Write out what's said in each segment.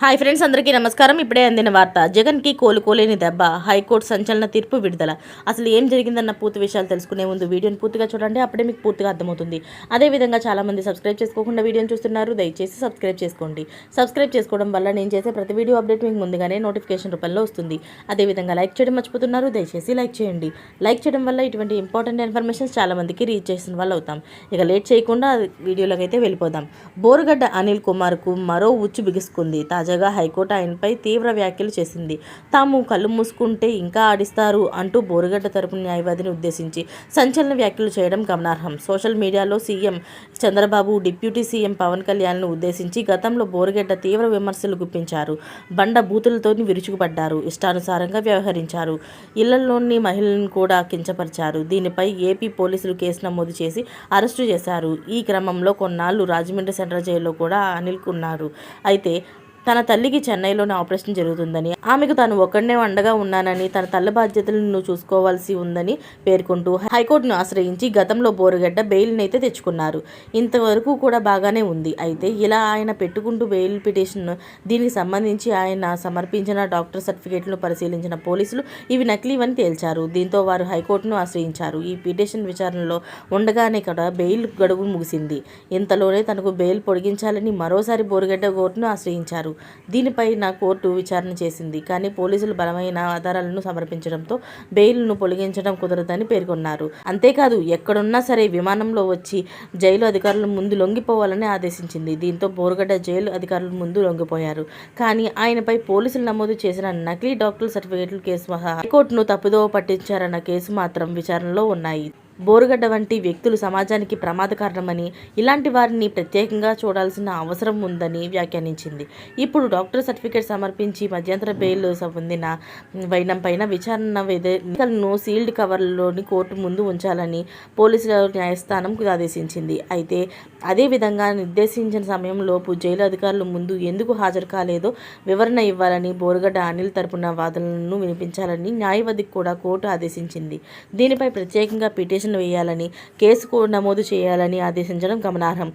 Hi friends, అందరికీ నమస్కారం. ఇప్పుడే అందిన వార్త. జగన్కి కోలుకోలేని దెబ్బ, హైకోర్టు సంచలన తీర్పు విడుదల. అసలు ఏం జరిగిందన్న పూర్తి విషయాలు తెలుసుకునే ముందు వీడియోని పూర్తిగా చూడండి, అప్పుడే మీకు పూర్తిగా అర్థమవుతుంది. అదేవిధంగా చాలామంది సబ్స్క్రైబ్ చేసుకోకుండా వీడియోని చూస్తున్నారు, దయచేసి సబ్స్క్రైబ్ చేసుకోండి. సబ్స్క్రైబ్ చేసుకోవడం వల్ల నేను చేసే ప్రతి వీడియో అప్డేట్ మీకు ముందుగానే నోటిఫికేషన్ రూపంలో వస్తుంది. అదేవిధంగా లైక్ చేయడం మర్చిపోతున్నారు, దయచేసి లైక్ చేయండి. లైక్ చేయడం వల్ల ఇటువంటి ఇంపార్టెంట్ ఇన్ఫర్మేషన్స్ చాలామందికి రీచ్ చేసిన వాళ్ళు అవుతాం. ఇక లేట్ చేయకుండా వీడియోలోకి అయితే వెళ్ళిపోదాం. బోరుగడ్డ అనిల్ కుమార్కు మరో ఉచ్చు బిగుసుకుంది. తాజాగా హైకోర్టు ఆయనపై తీవ్ర వ్యాఖ్యలు చేసింది. తాము కళ్ళు మూసుకుంటే ఇంకా ఆడిస్తారు అంటూ బోరుగడ్డ తరపు న్యాయవాదిని ఉద్దేశించి సంచలన వ్యాఖ్యలు చేయడం గమనార్హం. సోషల్ మీడియాలో CM Chandrababu, deputy CM Pawan కళ్యాణ్ను ఉద్దేశించి గతంలో బోరుగడ్డ తీవ్ర విమర్శలు గుప్పించారు. బండ బూతులతో విరుచుకుపడ్డారు, ఇష్టానుసారంగా వ్యవహరించారు, ఇళ్లలోని మహిళలను కూడా కించపరిచారు. దీనిపై ఏపీ పోలీసులు కేసు నమోదు చేసి అరెస్టు చేశారు. ఈ క్రమంలో కొన్నాళ్లు రాజమండ్రి సెంట్రల్ జైల్లో కూడా అనిల్ ఉన్నారు. అయితే తన తల్లికి చెన్నైలోనే ఆపరేషన్ జరుగుతుందని, ఆమెకు తాను ఒక్కడనే అండగా ఉన్నానని, తన తల్లి బాధ్యతలను చూసుకోవాల్సి ఉందని పేర్కొంటూ హైకోర్టును ఆశ్రయించి గతంలో బోరుగడ్డ బెయిల్ని అయితే తెచ్చుకున్నారు. ఇంతవరకు కూడా బాగానే ఉంది. అయితే ఇలా ఆయన పెట్టుకుంటూ బెయిల్ పిటిషన్, దీనికి సంబంధించి ఆయన సమర్పించిన డాక్టర్ సర్టిఫికేట్లను పరిశీలించిన పోలీసులు ఇవి నకిలీవని తేల్చారు. దీంతో వారు హైకోర్టును ఆశ్రయించారు. ఈ పిటిషన్ విచారణలో ఉండగానే కూడా బెయిల్ గడువు ముగిసింది. ఇంతలోనే తనకు బెయిల్ పొడిగించాలని మరోసారి బోరుగడ్డ కోర్టును ఆశ్రయించారు. దీనిపైన కోర్టు విచారణ చేసింది. కానీ పోలీసులు బలమైన ఆధారాలను సమర్పించడంతో బెయిల్ను పొడిగించడం కుదరదని పేర్కొన్నారు. అంతేకాదు, ఎక్కడున్నా సరే విమానంలో వచ్చి జైలు అధికారుల ముందు లొంగిపోవాలని ఆదేశించింది. దీంతో బోరుగడ్డ జైలు అధికారుల ముందు లొంగిపోయారు. కానీ ఆయనపై పోలీసులు నమోదు చేసిన నకిలీ డాక్టర్ సర్టిఫికేట్ల కేసు హైకోర్టును తప్పుదోవ పట్టించారన్న కేసు మాత్రం విచారణలో ఉన్నాయి. బోరుగడ్డ వంటి వ్యక్తులు సమాజానికి ప్రమాదకరమని, ఇలాంటి వారిని ప్రత్యేకంగా చూడాల్సిన అవసరం ఉందని వ్యాఖ్యానించింది. ఇప్పుడు డాక్టర్ సర్టిఫికేట్ సమర్పించి మధ్యంతర బెయిల్ పొందిన వైనంపైన విచారణ ఎన్నికలను సీల్డ్ కవర్లోని కోర్టు ముందు ఉంచాలని పోలీసుల న్యాయస్థానం ఆదేశించింది. అయితే అదేవిధంగా నిర్దేశించిన సమయంలోపు జైలు అధికారుల ముందు ఎందుకు హాజరు కాలేదో వివరణ ఇవ్వాలని, బోరుగడ్డ అనిల్ తరపున వాదనలను వినిపించాలని న్యాయవాదికి కూడా కోర్టు ఆదేశించింది. దీనిపై ప్రత్యేకంగా పిటిషన్ వేయాలని, కేసు నమోదు చేయాలని ఆదేశించడం గమనార్హం.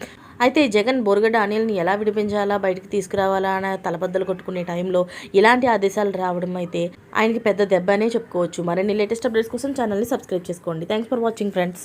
అయితే జగన్ బోరుగడ్డ అనిల్ని ఎలా విడిపించాలా, బయటికి తీసుకురావాలా అనే తలబద్దలు కొట్టుకునే టైంలో ఇలాంటి ఆదేశాలు రావడం అయితే ఆయనకి పెద్ద దెబ్బ అనే చెప్పుకోవచ్చు. మరిన్ని లేటెస్ట్ అప్డేట్స్ కోసం ఛానల్ని సబ్స్క్రైబ్ చేసుకోండి. Thanks for watching friends.